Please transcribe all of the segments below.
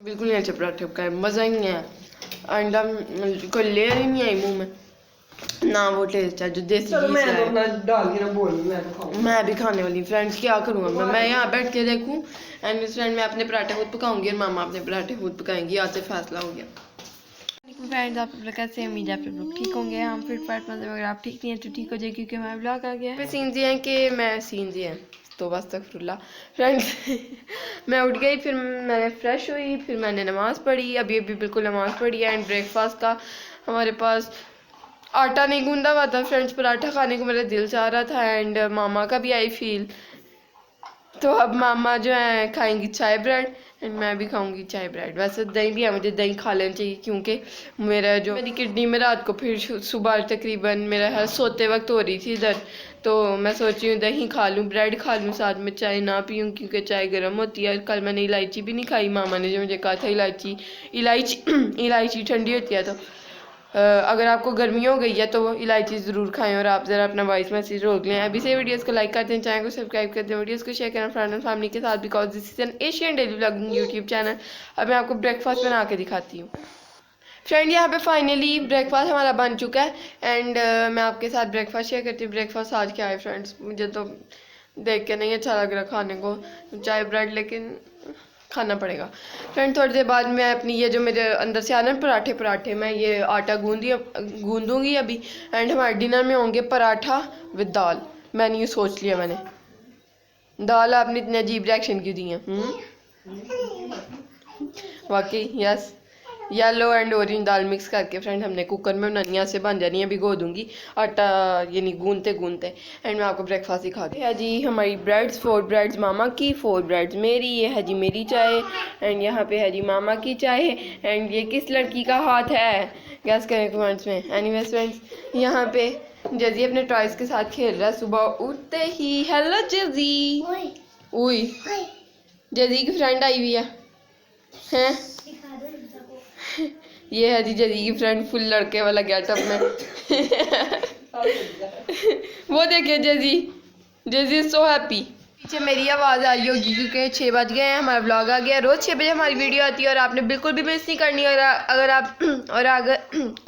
बिल्कुल नहीं अच्छे पराठे पकाए, मज़ा ही नहीं आया। अंडा कोई लेयर ही नहीं आई मुंह में, ना वो टेस्ट है जो देसी घी से आया। मैं भी खाने वाली फ्रेंड्स, क्या करूँगा मैं यहाँ बैठ के देखूँ। एंड फ्रेंड मैं अपने पराठे खुद पकाऊंगी और मामा अपने पराठे खुद पकाएंगी, आज से फैसला हो गया। फ्रेंड्स आप लोग कैसे, उम्मीद है आप लोग ठीक होंगे। हम फिट फाट मतलब अगर आप ठीक नहीं है तो ठीक हो जाए, क्योंकि हमारा ब्लॉग आ गया है। सीन ये हैं कि मैं सीन ये हैं तो बस तक फ्रुल्ला फ्रेंड्स मैं उठ गई, फिर मैंने फ्रेश हुई, फिर मैंने नमाज़ पढ़ी, अभी बिल्कुल नमाज़ पढ़ी है। एंड ब्रेकफास्ट का हमारे पास आटा नहीं गूंदा हुआ था फ्रेंड्स, पराठा खाने को मेरा दिल चाह रहा था। एंड मामा का भी आई फील, तो अब मामा जो है खाएंगी चाय ब्रेड एंड मैं भी खाऊंगी चाय ब्रेड। वैसे दही भी है, मुझे दही खा लेना चाहिए, क्योंकि मेरी किडनी में रात को फिर सुबह तकरीबन मेरा हर सोते वक्त हो रही थी दर्द, तो मैं सोच रही हूँ दही खा लूँ, ब्रेड खा लूँ, साथ में चाय ना पीऊँ क्योंकि चाय गर्म होती है। कल मैंने इलायची भी नहीं खाई, मामा ने जो मुझे कहा था इलायची ठंडी होती है, तो अगर आपको गर्मी हो गई है तो वो इलायची ज़रूर खाएं। और आप ज़रा अपना वॉइस मैसेज रोक लें। अभी से वीडियोस को लाइक करते हैं, चैनल को सब्सक्राइब करते हैं, वीडियोस को शेयर करना फ्रेंड एंड फैमिली के साथ, because this is an Asian daily vlogging YouTube channel. अब मैं आपको ब्रेकफास्ट बना के दिखाती हूँ फ्रेंड। यहाँ पे फाइनली ब्रेकफास्ट हमारा बन चुका है। एंड मैं आपके साथ ब्रेकफास्ट शेयर करती हूँ। ब्रेकफास्ट आज क्या है फ्रेंड्स, मुझे तो देख के नहीं अच्छा लग रहा खाने को, चाय ब्रेड, लेकिन खाना पड़ेगा फ्रेंड। थोड़ी देर बाद मैं अपनी ये जो मेरे अंदर से आना पराठे मैं ये आटा गूंदूंगी अभी। एंड हमारे डिनर में होंगे पराठा विद दाल। मैंने ये सोच लिया, मैंने दाल आपने इतने अजीब रिएक्शन क्यों दिए? वाकई yes, yellow and orange dal mix करके फ्रेंड हमने कुकर में बनानी है, से बन जानी है। भिगो दूंगी आटा, ये नहीं गूंदते एंड मैं आपको ब्रेकफास्ट दिखा दूँ। है जी हमारी ब्रेड्स, 4 ब्रेड्स मामा की, 4 ब्रेड्स मेरी। ये है जी मेरी चाय एंड यहाँ पे है जी मामा की चाय। एंड ये किस लड़की का हाथ है, गैस करें कमेंट्स में। एनीवेज फ्रेंड्स, यहाँ पे जजी अपने टॉयज के साथ खेल रहा है सुबह उठते ही। हेलो जजी, उई जजी की फ्रेंड आई हुई है ये है जी जजी की फ्रेंड, फुल लड़के वाला गेटअप में वो देखिए जजी सो हैप्पी। पीछे मेरी आवाज़ आ रही होगी क्योंकि 6 बज गए हैं, हमारा व्लॉग आ गया। रोज़ 6 बजे हमारी वीडियो आती है और आपने बिल्कुल भी मिस नहीं करनी। और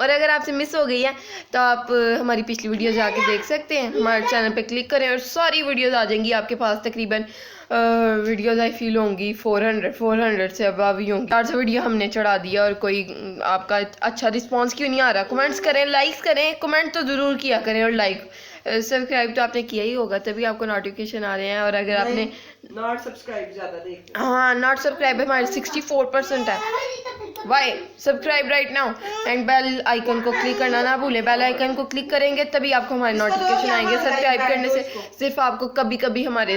अगर आपसे मिस हो गई है तो आप हमारी पिछली वीडियो जाके देख सकते हैं। हमारे चैनल पे क्लिक करें और सारी वीडियोस आ जाएंगी आपके पास। तकरीबन वीडियोस आई फील होंगी 400 से अब ही होंगी। 400 वीडियो हमने चढ़ा दिया और कोई आपका अच्छा रिस्पांस क्यों नहीं आ रहा? कमेंट्स करें, लाइक्स करें, कमेंट तो ज़रूर किया करें और लाइक सब्सक्राइब तो आपने किया ही होगा, तभी आपको नोटिफिकेशन आ रहे हैं। और अगर आपने नॉट सब्सक्राइब ज़्यादा देखते हैं, हाँ नॉट सब्सक्राइब हमारे 64% है। Why subscribe right now and bell icon को क्लिक करना ना भूलें। बेल आइकन को क्लिक करेंगे तभी आपको हमारे नोटिफिकेशन आएंगे। सब्सक्राइब करने से सिर्फ आपको कभी कभी हमारे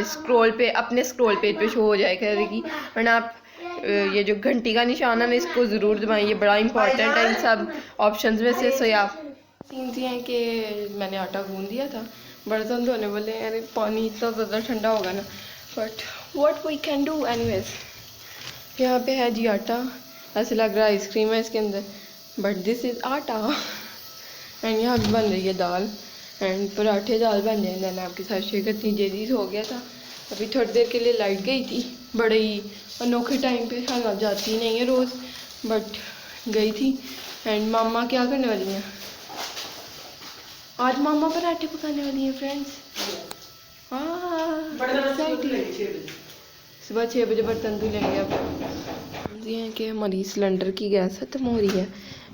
अपने स्क्रॉल पेज पे शो हो जाए करेगी, वरना आप ये जो घंटी का निशान है ना इसको ज़रूर दबाएं, ये बड़ा इंपॉर्टेंट है इन सब ऑप्शंस में से। सो या सीन हैं कि मैंने आटा गूंद दिया था, बर्तन धोने वाले, अरे पानी इतना ज़्यादा ठंडा होगा ना, but what we can do anyways. यहाँ पे है जी आटा, ऐसे लग रहा है आइसक्रीम है इसके अंदर, बट दिस इज़ आटा। एंड यहाँ भी बन रही है दाल एंड पराठे दाल बन रहे हैं। मैं आपके साथ शेयर करती हूँ। जेजीज हो गया था, अभी थोड़ी देर के लिए लाइट गई थी, बड़े ही अनोखे टाइम पे, खाना जाती नहीं है रोज़ बट गई थी। एंड मामा क्या करने वाली हैं आज? मामा पराठे पकाने वाली हैं फ्रेंड्स। सुबह 6 बजे बर्तन धुल लेंगे। अब ये है कि हमारी सिलेंडर की गैस खत्म हो रही है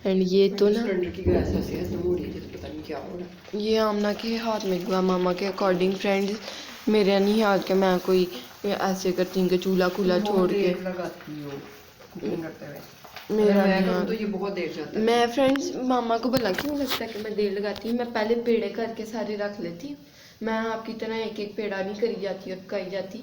एंड ये तो ना सिलेंडर की गैस ऐसे खत्म हो रही है तो पता नहीं क्या हो रहा है। ये आमना के हाथ में हुआ मामा के अकॉर्डिंग फ्रेंड्स, मेरे नहीं हाथ के मैं कोई ऐसे करती हूँ कि चूल्हा खुला छोड़ के मेरा तो ये बहुत देर जाता है। मैं फ्रेंड्स मामा को भला क्यों लगता है कि मैं देर लगाती हूँ? मैं पहले पेड़े करके सारे रख लेती हूँ। मैं आपकी तरह एक एक पेड़ा नहीं करी जाती और पकाई जाती।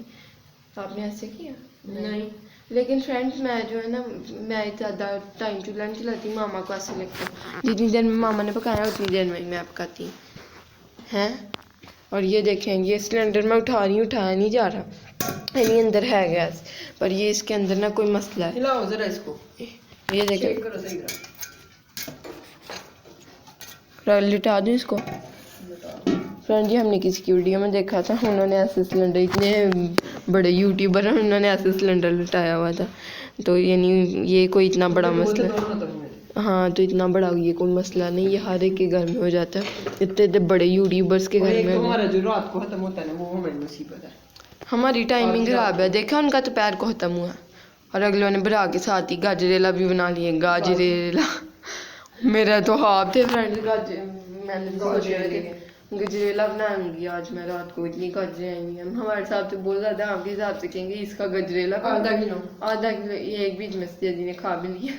आपने ऐसे किया? नहीं। लेकिन फ्रेंड्स मैं जो है ना, मैं ज़्यादा टाइम चूल्हा नहीं चलाती, मामा को ऐसे लगता है जितनी देर में मामा ने पकाया उतनी देर में मैं पकाती हैं। और ये देखें, ये सिलेंडर मैं उठाया नहीं जा रहा, यानी अंदर है गैस पर ये इसके अंदर ना कोई मसला है। हिलाओ ज़रा इसको, ये देखें, लिटा दूँ इसको। फ्रेंड जी हमने किसी की वीडियो में देखा था, उन्होंने ऐसे सिलेंडर, इतने बड़े यूट्यूबर हैं, उन्होंने ऐसे सिलेंडर लिटाया हुआ था, तो यानी ये कोई इतना बड़ा मसला दोनों खत्म हुए। हाँ, तो इतना बड़ा ये कोई मसला नहीं, ये हर एक के घर में हो जाता है, इतने इतने बड़े यूट्यूबर्स के और घर एक में तो हो हमारा जो रात को खत्म होता है ना वो हमें मुसीबत है। हमारी टाइमिंग खराब है। देखा उनका दोपहर को खत्म हुआ और अगलों ने भरा के साथ ही गाजरेला भी बना लिए। गाजरेला मेरा तो हाथ थे फ्रेंड्स मैंने गजरेला बनाऊंगी आज मैं रात को। इतनी गाजरें आई हैं, हमारे साहब से बोल रहा था, आपके हिसाब से कहेंगे इसका गजरेला आधा किलो ये एक बीच में जेजी ने खा भी लिया।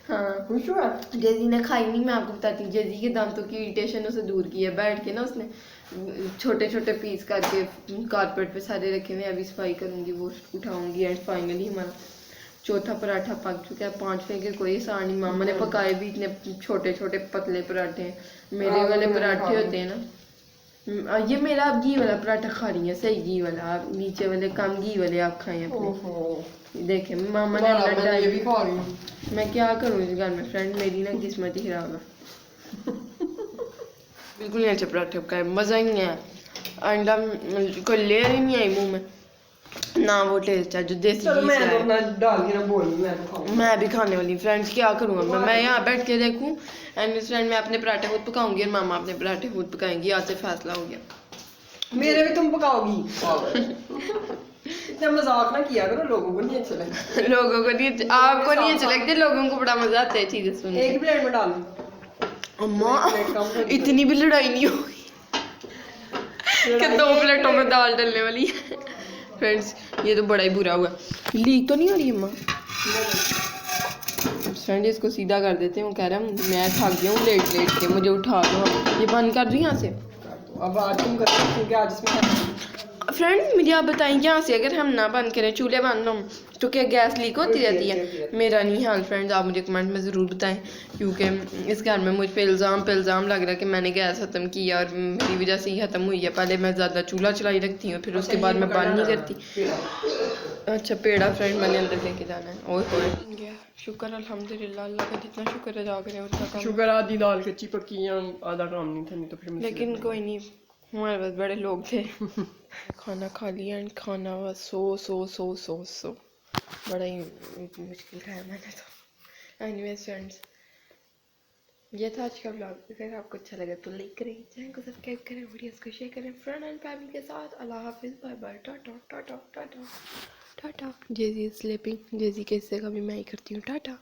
हाँ खुश हुआ। जेजी ने खाई नहीं, मैं आपको बताती हूँ। जेजी के दांतों की इरिटेशन उसे दूर की है, बैठ के ना उसने छोटे छोटे पीस करके कारपेट पे सारे रखे हुए। अभी सफाई करूंगी, वो उठाऊंगी एंड फाइनली हमारा चौथा पराठा पक चुका है। 5वें के कोई आसानी नहीं। मामा ने पकाए भी इतने छोटे छोटे पतले पराठे हैं। मेरे वाले पराठे होते हैं ना, ये मेरा आप घी वाला पराठा खा रही है, सही घी वाला। आप नीचे वाले कम घी वाले आप खाए अपने। देखे मामा ने ये भी खा रही हूँ। मैं क्या करूँ इस घर में फ्रेंड, मेरी ना किस्मत ही खराब है। बिल्कुल नहीं अच्छे पराठे पकाए, मज़ा ही नहीं है। अंडा कोई लेयर ही नहीं आई मुंह में ना, वो टेस्ट है जो देसी घी से मैं भी खाने वाली फ्रेंड्स। क्या करूँगा मैं यहाँ बैठ के देखूँ एंड फ्रेंड मैं अपने पराठे खुद पकाऊंगी और मामा अपने पराठे खुद पकाएंगी। आज से फैसला हो गया। मेरे भी तुम पकाओगी। इतना मजाक ना किया करो, लोगों को नहीं अच्छा लगता। लोगों को नहीं, आपको नहीं अच्छे लगते, लोगों को बड़ा मजा आता है चीजें सुन के। एक प्लेट में डाल। अम्मा इतनी भी लड़ाई नहीं होगी कि 2 प्लेटों में दाल डलने वाली है। फ्रेंड्स ये तो बड़ा ही बुरा हुआ। लीक तो नहीं हो रही अम्मा? फ्रेंड इसको सीधा कर देते हैं। वो कह रहा है मैं थक गया हूँ लेट लेट के, मुझे उठा दो। ये बंद कर दूँ यहाँ से? अब आज तुम कर सकते हो, आज इसमें फ्रेंड मुझे आप बताएं यहाँ से अगर हम ना बंद करें, चूल्हे बंद हो तो क्या गैस लीक होती रहती है? मेरा नहीं हाल फ्रेंड्स, आप मुझे कमेंट में ज़रूर बताएं, क्योंकि इस घर में मुझ पे इल्ज़ाम लग रहा है कि मैंने गैस ख़त्म किया और मेरी वजह से ही ख़त्म हुई है। पहले मैं ज़्यादा चूल्हा चलाई रखती हूँ, फिर उसके बाद मैं बंद नहीं करती। अच्छा पेड़ा फ्रेंड मैंने अंदर लेके जाना है। और शुक्र अल्हम्दुलिल्लाह, अल्लाह का जितना शुक्र अदा करें उतना कम। शुक्र आधी दाल कच्ची पक्की है, आधा काम नहीं था, नहीं तो फिर लेकिन कोई नहीं, हमारे पास बड़े लोग थे। खाना खा लिया एंड खाना हुआ सो बड़ा ही मुश्किल खाया मैंने तो। एनीवेज फ्रेंड्स ये था आज का व्लॉग। अगर आपको अच्छा लगे तो लाइक करें, चैनल को सब्सक्राइब करें, वीडियोस को शेयर करें फ्रेंड एंड फैमिली के साथ। अल्लाह हाफिज़, bye bye, tata tata tata tata. JG is sleeping, JG के हिस्से का भी मैं ही करती हूँ टाटा।